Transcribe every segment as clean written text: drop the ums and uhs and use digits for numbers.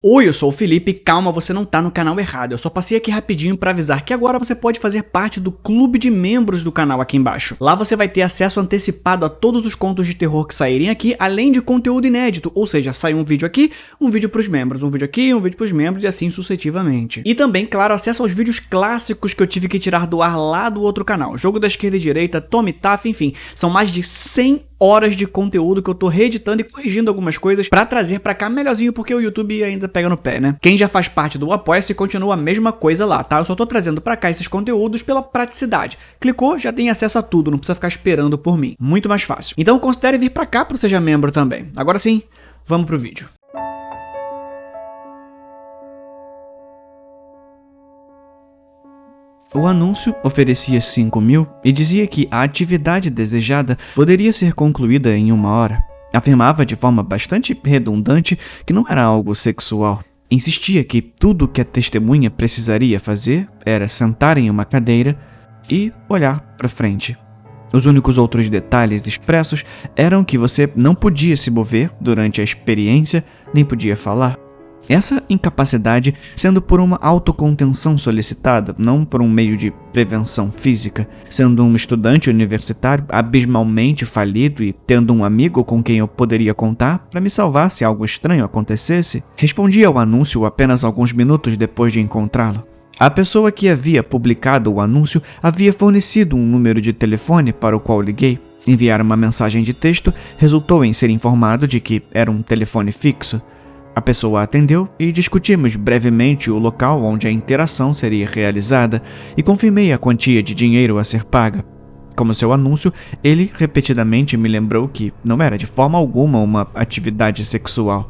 Oi, eu sou o Felipe, calma, você não tá no canal errado, eu só passei aqui rapidinho pra avisar que agora você pode fazer parte do clube de membros do canal aqui embaixo. Lá você vai ter acesso antecipado a todos os contos de terror que saírem aqui, além de conteúdo inédito, ou seja, sai um vídeo aqui, um vídeo pros membros, um vídeo aqui, um vídeo pros membros e assim sucessivamente. E também, claro, acesso aos vídeos clássicos que eu tive que tirar do ar lá do outro canal, Jogo da Esquerda e Direita, Tommy Taff, enfim, são mais de 100 horas de conteúdo que eu tô reeditando e corrigindo algumas coisas pra trazer pra cá melhorzinho, porque o YouTube ainda pega no pé, né? Quem já faz parte do Apoia-se continua a mesma coisa lá, tá? Eu só tô trazendo pra cá esses conteúdos pela praticidade. Clicou, já tem acesso a tudo, não precisa ficar esperando por mim. Muito mais fácil. Então considere vir pra cá pro Seja Membro também. Agora sim, vamos pro vídeo. O anúncio oferecia 5 mil e dizia que a atividade desejada poderia ser concluída em 1 hora. Afirmava de forma bastante redundante que não era algo sexual. Insistia que tudo que a testemunha precisaria fazer era sentar em uma cadeira e olhar para frente. Os únicos outros detalhes expressos eram que você não podia se mover durante a experiência, nem podia falar. Essa incapacidade sendo por uma autocontenção solicitada, não por um meio de prevenção física. Sendo um estudante universitário abismalmente falido e tendo um amigo com quem eu poderia contar para me salvar se algo estranho acontecesse, respondi ao anúncio apenas alguns minutos depois de encontrá-lo. A pessoa que havia publicado o anúncio havia fornecido um número de telefone para o qual liguei. Enviar uma mensagem de texto resultou em ser informado de que era um telefone fixo. A pessoa atendeu e discutimos brevemente o local onde a interação seria realizada e confirmei a quantia de dinheiro a ser paga. Como seu anúncio, ele repetidamente me lembrou que não era de forma alguma uma atividade sexual.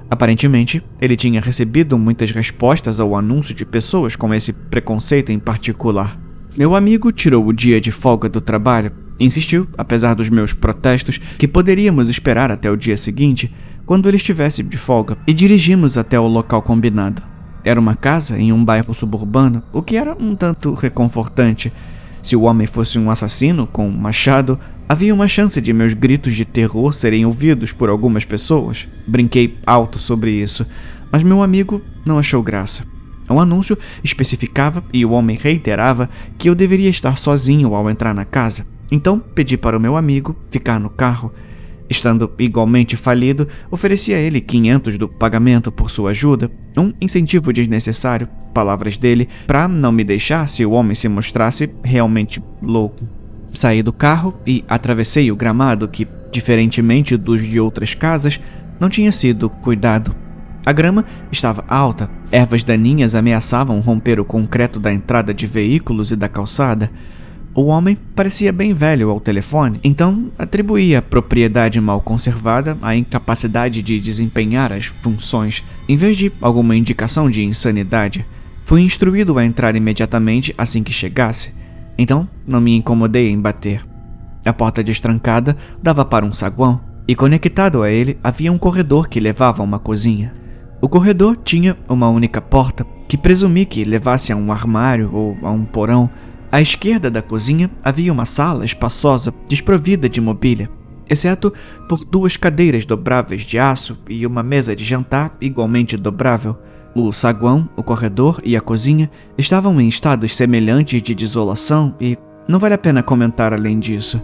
Aparentemente, ele tinha recebido muitas respostas ao anúncio de pessoas com esse preconceito em particular. Meu amigo tirou o dia de folga do trabalho. Insistiu, apesar dos meus protestos, que poderíamos esperar até o dia seguinte, quando ele estivesse de folga, e dirigimos até o local combinado. Era uma casa em um bairro suburbano, o que era um tanto reconfortante. Se o homem fosse um assassino com um machado, havia uma chance de meus gritos de terror serem ouvidos por algumas pessoas. Brinquei alto sobre isso, mas meu amigo não achou graça. O anúncio especificava e o homem reiterava que eu deveria estar sozinho ao entrar na casa. Então pedi para o meu amigo ficar no carro. Estando igualmente falido, ofereci a ele 500 do pagamento por sua ajuda, um incentivo desnecessário, palavras dele, para não me deixar se o homem se mostrasse realmente louco. Saí do carro e atravessei o gramado que, diferentemente dos de outras casas, não tinha sido cuidado. A grama estava alta, ervas daninhas ameaçavam romper o concreto da entrada de veículos e da calçada. O homem parecia bem velho ao telefone, então atribuí a propriedade mal conservada à incapacidade de desempenhar as funções, em vez de alguma indicação de insanidade. Fui instruído a entrar imediatamente assim que chegasse, então não me incomodei em bater. A porta destrancada dava para um saguão, e conectado a ele havia um corredor que levava a uma cozinha. O corredor tinha uma única porta, que presumi que levasse a um armário ou a um porão. À esquerda da cozinha havia uma sala espaçosa, desprovida de mobília, exceto por 2 cadeiras dobráveis de aço e uma mesa de jantar igualmente dobrável. O saguão, o corredor e a cozinha estavam em estados semelhantes de desolação e não vale a pena comentar além disso.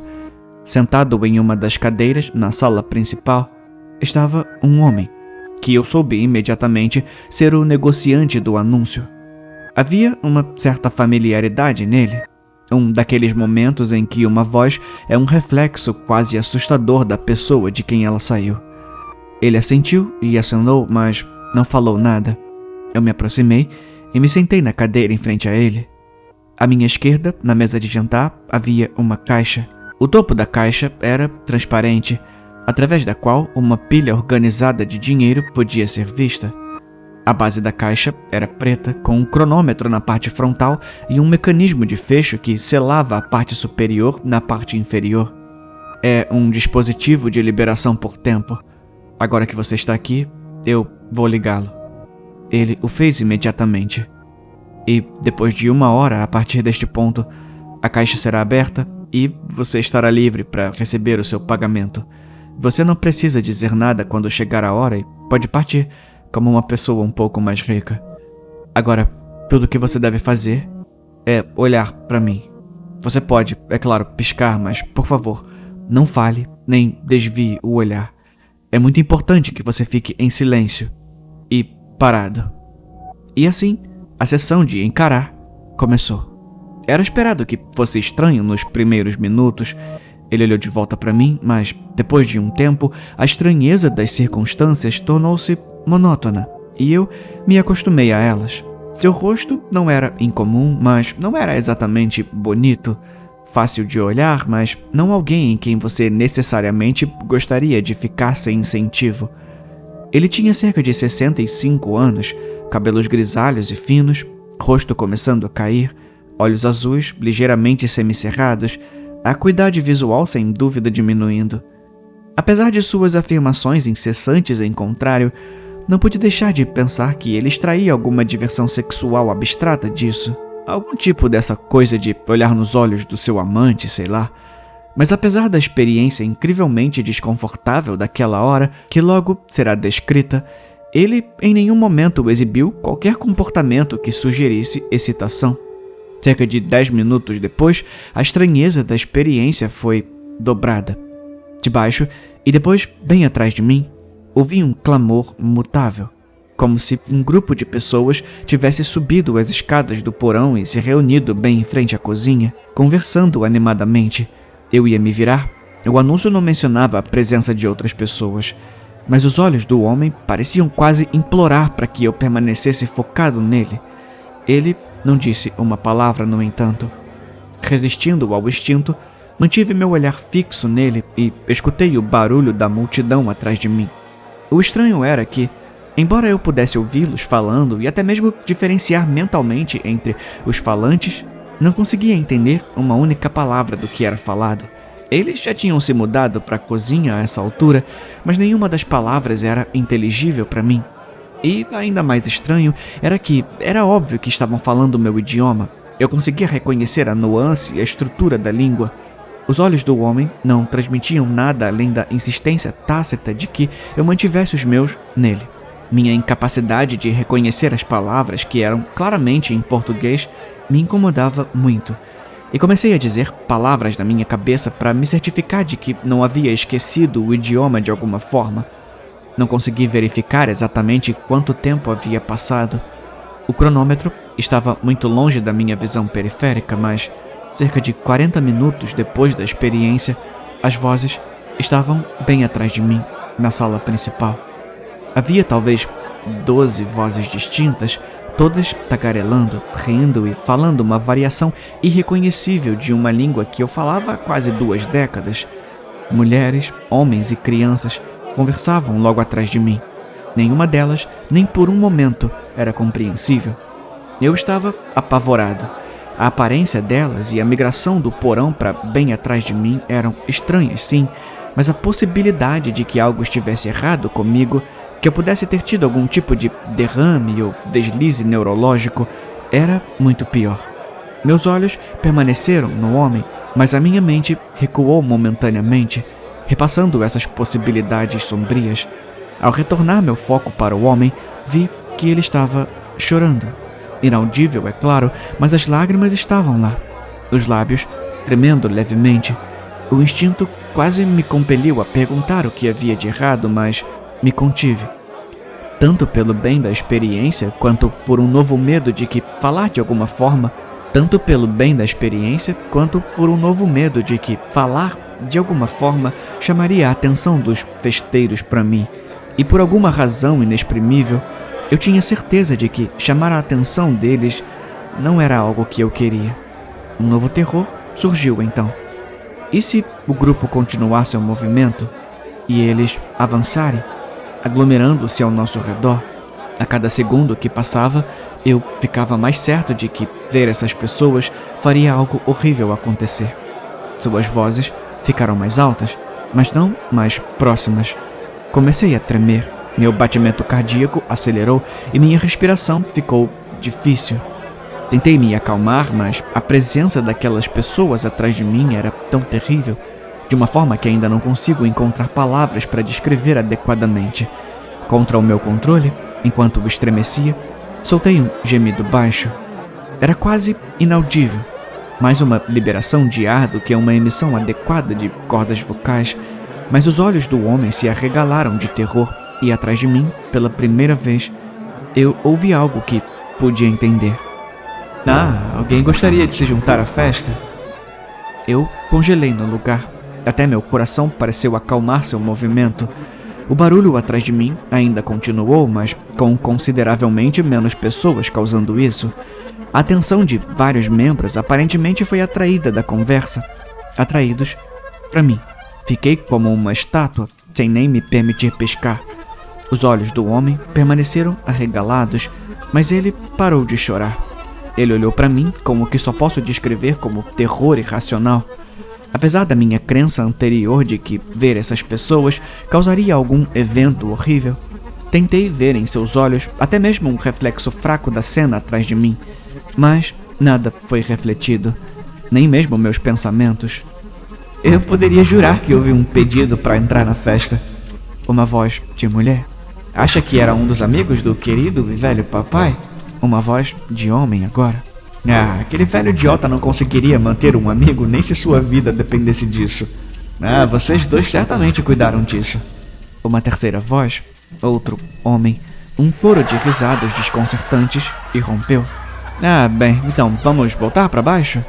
Sentado em uma das cadeiras, na sala principal, estava um homem, que eu soube imediatamente ser o negociante do anúncio. Havia uma certa familiaridade nele, um daqueles momentos em que uma voz é um reflexo quase assustador da pessoa de quem ela saiu. Ele assentiu e acenou, mas não falou nada. Eu me aproximei e me sentei na cadeira em frente a ele. À minha esquerda, na mesa de jantar, havia uma caixa. O topo da caixa era transparente, através da qual uma pilha organizada de dinheiro podia ser vista. A base da caixa era preta, com um cronômetro na parte frontal e um mecanismo de fecho que selava a parte superior na parte inferior. É um dispositivo de liberação por tempo. Agora que você está aqui, eu vou ligá-lo. Ele o fez imediatamente. E depois de 1 hora a partir deste ponto, a caixa será aberta e você estará livre para receber o seu pagamento. Você não precisa dizer nada quando chegar a hora e pode partir. como uma pessoa um pouco mais rica. Agora, tudo o que você deve fazer é olhar para mim. Você pode, é claro, piscar, mas, por favor, não fale nem desvie o olhar. É muito importante que você fique em silêncio e parado. E assim, a sessão de encarar começou. Era esperado que fosse estranho nos primeiros minutos. Ele olhou de volta para mim, mas, depois de um tempo, a estranheza das circunstâncias tornou-se monótona, e eu me acostumei a elas. Seu rosto não era incomum, mas não era exatamente bonito. Fácil de olhar, mas não alguém em quem você necessariamente gostaria de ficar sem incentivo. Ele tinha cerca de 65 anos, cabelos grisalhos e finos, rosto começando a cair, olhos azuis ligeiramente semicerrados, a acuidade visual sem dúvida diminuindo. Apesar de suas afirmações incessantes em contrário, não pude deixar de pensar que ele extraía alguma diversão sexual abstrata disso. Algum tipo dessa coisa de olhar nos olhos do seu amante, sei lá. Mas apesar da experiência incrivelmente desconfortável daquela hora, que logo será descrita, ele em nenhum momento exibiu qualquer comportamento que sugerisse excitação. Cerca de 10 minutos depois, a estranheza da experiência foi dobrada. Debaixo, e depois bem atrás de mim, ouvi um clamor mutável, como se um grupo de pessoas tivesse subido as escadas do porão e se reunido bem em frente à cozinha, conversando animadamente. Eu ia me virar. O anúncio não mencionava a presença de outras pessoas, mas os olhos do homem pareciam quase implorar para que eu permanecesse focado nele. Ele não disse uma palavra, no entanto. Resistindo ao instinto, mantive meu olhar fixo nele e escutei o barulho da multidão atrás de mim. O estranho era que, embora eu pudesse ouvi-los falando e até mesmo diferenciar mentalmente entre os falantes, não conseguia entender uma única palavra do que era falado. Eles já tinham se mudado para a cozinha a essa altura, mas nenhuma das palavras era inteligível para mim. E, ainda mais estranho, era que era óbvio que estavam falando o meu idioma. Eu conseguia reconhecer a nuance e a estrutura da língua. Os olhos do homem não transmitiam nada além da insistência tácita de que eu mantivesse os meus nele. Minha incapacidade de reconhecer as palavras, que eram claramente em português, me incomodava muito. E comecei a dizer palavras na minha cabeça para me certificar de que não havia esquecido o idioma de alguma forma. Não consegui verificar exatamente quanto tempo havia passado. O cronômetro estava muito longe da minha visão periférica, mas cerca de 40 minutos depois da experiência, as vozes estavam bem atrás de mim, na sala principal. Havia talvez 12 vozes distintas, todas tagarelando, rindo e falando uma variação irreconhecível de uma língua que eu falava há quase 2 décadas. Mulheres, homens e crianças conversavam logo atrás de mim. Nenhuma delas, nem por um momento, era compreensível. Eu estava apavorado. A aparência delas e a migração do porão para bem atrás de mim eram estranhas, sim, mas a possibilidade de que algo estivesse errado comigo, que eu pudesse ter tido algum tipo de derrame ou deslize neurológico, era muito pior. Meus olhos permaneceram no homem, mas a minha mente recuou momentaneamente, repassando essas possibilidades sombrias. Ao retornar meu foco para o homem, vi que ele estava chorando. Inaudível, é claro, mas as lágrimas estavam lá. Os lábios tremendo levemente. O instinto quase me compeliu a perguntar o que havia de errado, mas me contive. Tanto pelo bem da experiência, quanto por um novo medo de que falar de alguma forma chamaria a atenção dos festeiros para mim. E por alguma razão inexprimível, eu tinha certeza de que chamar a atenção deles não era algo que eu queria. Um novo terror surgiu então. E se o grupo continuasse o movimento e eles avançarem, aglomerando-se ao nosso redor? A cada segundo que passava, eu ficava mais certo de que ver essas pessoas faria algo horrível acontecer. Suas vozes ficaram mais altas, mas não mais próximas. Comecei a tremer, meu batimento cardíaco acelerou e minha respiração ficou difícil. Tentei me acalmar, mas a presença daquelas pessoas atrás de mim era tão terrível, de uma forma que ainda não consigo encontrar palavras para descrever adequadamente. Contra o meu controle, Enquanto o estremecia, soltei um gemido baixo. Era quase inaudível, mais uma liberação de ar do que uma emissão adequada de cordas vocais, mas os olhos do homem se arregalaram de terror e atrás de mim, pela primeira vez, eu ouvi algo que podia entender. Ah, alguém gostaria de se juntar à festa? Eu congelei no lugar. Até meu coração pareceu acalmar seu movimento. O barulho atrás de mim ainda continuou, mas com consideravelmente menos pessoas causando isso. A atenção de vários membros aparentemente foi atraída da conversa. Atraídos para mim. Fiquei como uma estátua, sem nem me permitir piscar. Os olhos do homem permaneceram arregalados, mas ele parou de chorar. Ele olhou para mim com o que só posso descrever como terror irracional. Apesar da minha crença anterior de que ver essas pessoas causaria algum evento horrível, tentei ver em seus olhos até mesmo um reflexo fraco da cena atrás de mim, mas nada foi refletido, nem mesmo meus pensamentos. Eu poderia jurar que houve um pedido para entrar na festa. Uma voz de mulher. Acha que era um dos amigos do querido e velho papai? Uma voz de homem agora. Ah, aquele velho idiota não conseguiria manter um amigo nem se sua vida dependesse disso. Ah, vocês dois certamente cuidaram disso. Uma terceira voz, outro homem, um coro de risadas desconcertantes irrompeu. Ah, bem, então vamos voltar para baixo?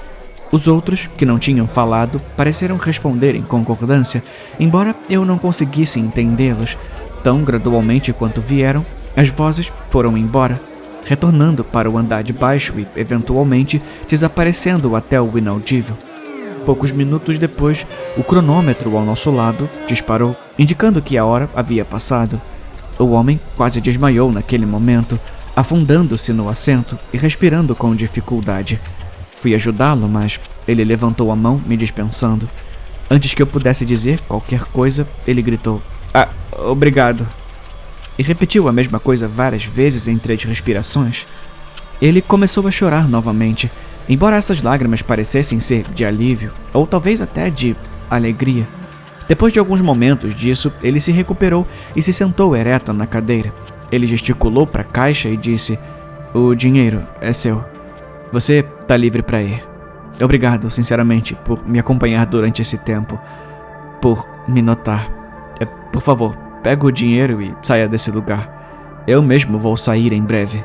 Os outros, que não tinham falado, pareceram responder em concordância, embora eu não conseguisse entendê-los. Tão gradualmente quanto vieram, as vozes foram embora, retornando para o andar de baixo e, eventualmente, desaparecendo até o inaudível. Poucos minutos depois, o cronômetro ao nosso lado disparou, indicando que a hora havia passado. O homem quase desmaiou naquele momento, afundando-se no assento e respirando com dificuldade. Fui ajudá-lo, mas ele levantou a mão, me dispensando. Antes que eu pudesse dizer qualquer coisa, ele gritou: "Ah, obrigado." E repetiu a mesma coisa várias vezes entre as respirações. Ele começou a chorar novamente, embora essas lágrimas parecessem ser de alívio, ou talvez até de alegria. Depois de alguns momentos disso, ele se recuperou e se sentou ereto na cadeira. Ele gesticulou para a caixa e disse: "O dinheiro é seu. Você tá livre para ir. Obrigado, sinceramente, por me acompanhar durante esse tempo. Por me notar. Por favor, pega o dinheiro e saia desse lugar. Eu mesmo vou sair em breve."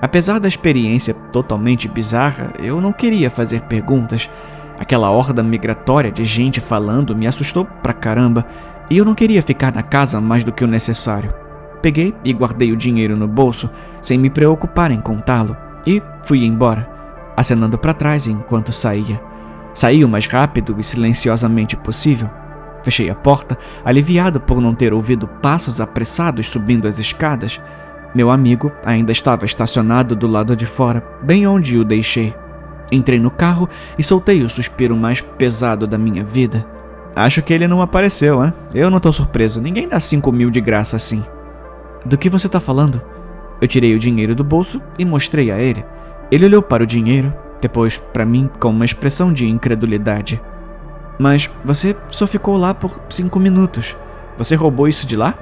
Apesar da experiência totalmente bizarra, eu não queria fazer perguntas. Aquela horda migratória de gente falando me assustou pra caramba, e eu não queria ficar na casa mais do que o necessário. Peguei e guardei o dinheiro no bolso, sem me preocupar em contá-lo, e fui embora, acenando para trás enquanto saía. Saí o mais rápido e silenciosamente possível. Fechei a porta, aliviado por não ter ouvido passos apressados subindo as escadas. Meu amigo ainda estava estacionado do lado de fora, bem onde o deixei. Entrei no carro e soltei o suspiro mais pesado da minha vida. Acho que ele não apareceu, hein? Eu não tô surpreso, ninguém dá 5.000 de graça assim. Do que você tá falando? Eu tirei o dinheiro do bolso e mostrei a ele. Ele olhou para o dinheiro, depois para mim com uma expressão de incredulidade. Mas você só ficou lá por 5 minutos. Você roubou isso de lá?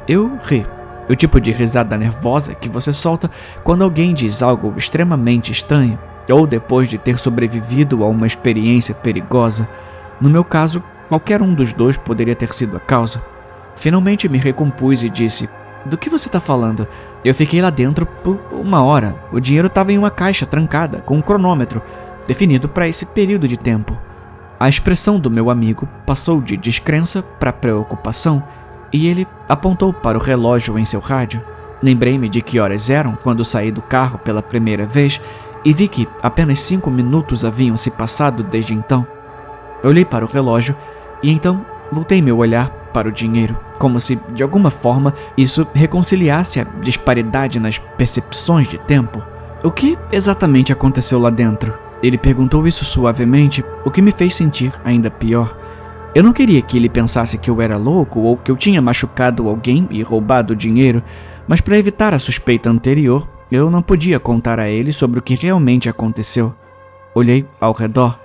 Eu ri. O tipo de risada nervosa que você solta quando alguém diz algo extremamente estranho, ou depois de ter sobrevivido a uma experiência perigosa. No meu caso, qualquer um dos dois poderia ter sido a causa. Finalmente me recompus e disse: "Do que você está falando? Eu fiquei lá dentro por 1 hora. O dinheiro estava em uma caixa trancada, com um cronômetro, definido para esse período de tempo." A expressão do meu amigo passou de descrença para preocupação, e ele apontou para o relógio em seu rádio. Lembrei-me de que horas eram quando saí do carro pela primeira vez e vi que apenas 5 minutos haviam se passado desde então. Olhei para o relógio e então voltei meu olhar para o dinheiro, como se, de alguma forma, isso reconciliasse a disparidade nas percepções de tempo. "O que exatamente aconteceu lá dentro?" Ele perguntou isso suavemente, o que me fez sentir ainda pior. Eu não queria que ele pensasse que eu era louco ou que eu tinha machucado alguém e roubado o dinheiro, mas para evitar a suspeita anterior, eu não podia contar a ele sobre o que realmente aconteceu. Olhei ao redor,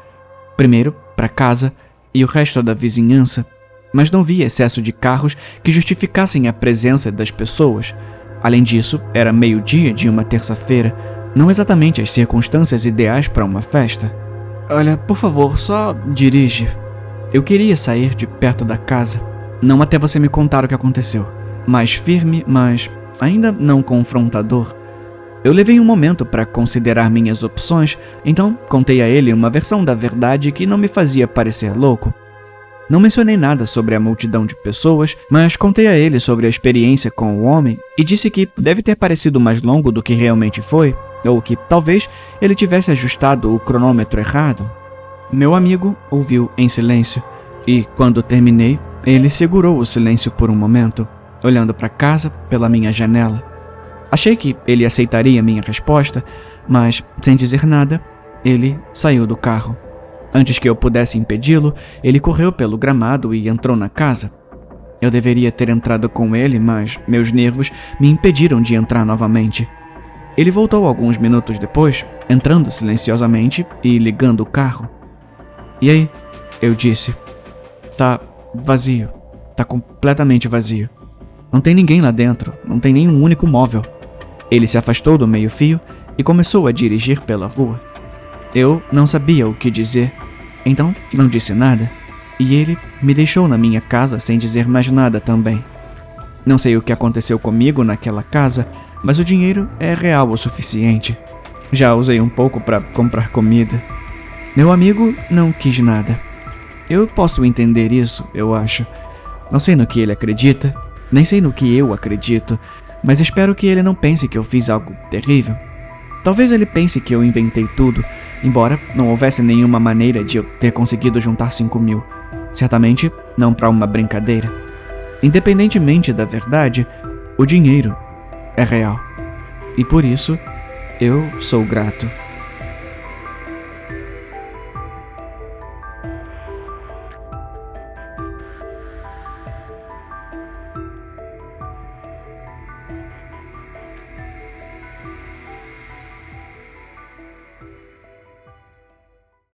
primeiro para casa e o resto da vizinhança, mas não vi excesso de carros que justificassem a presença das pessoas. Além disso, era meio-dia de uma terça-feira, não exatamente as circunstâncias ideais para uma festa. Olha, por favor, só dirige. Eu queria sair de perto da casa, não até você me contar o que aconteceu. Mais firme, mas ainda não confrontador. Eu levei um momento para considerar minhas opções, então contei a ele uma versão da verdade que não me fazia parecer louco. Não mencionei nada sobre a multidão de pessoas, mas contei a ele sobre a experiência com o homem e disse que deve ter parecido mais longo do que realmente foi, ou que talvez ele tivesse ajustado o cronômetro errado. Meu amigo ouviu em silêncio e, quando terminei, ele segurou o silêncio por um momento, olhando para casa pela minha janela. Achei que ele aceitaria minha resposta, mas, sem dizer nada, ele saiu do carro. Antes que eu pudesse impedi-lo, ele correu pelo gramado e entrou na casa. Eu deveria ter entrado com ele, mas meus nervos me impediram de entrar novamente. Ele voltou alguns minutos depois, entrando silenciosamente e ligando o carro. E aí? Eu disse. Tá vazio. Tá completamente vazio. Não tem ninguém lá dentro, não tem nenhum único móvel. Ele se afastou do meio-fio e começou a dirigir pela rua. Eu não sabia o que dizer, então não disse nada, e ele me deixou na minha casa sem dizer mais nada também. Não sei o que aconteceu comigo naquela casa, mas o dinheiro é real o suficiente. Já usei um pouco para comprar comida. Meu amigo não quis nada. Eu posso entender isso, eu acho. Não sei no que ele acredita, nem sei no que eu acredito, mas espero que ele não pense que eu fiz algo terrível. Talvez ele pense que eu inventei tudo, embora não houvesse nenhuma maneira de eu ter conseguido juntar 5.000. Certamente não para uma brincadeira. Independentemente da verdade, o dinheiro é real. E por isso, eu sou grato.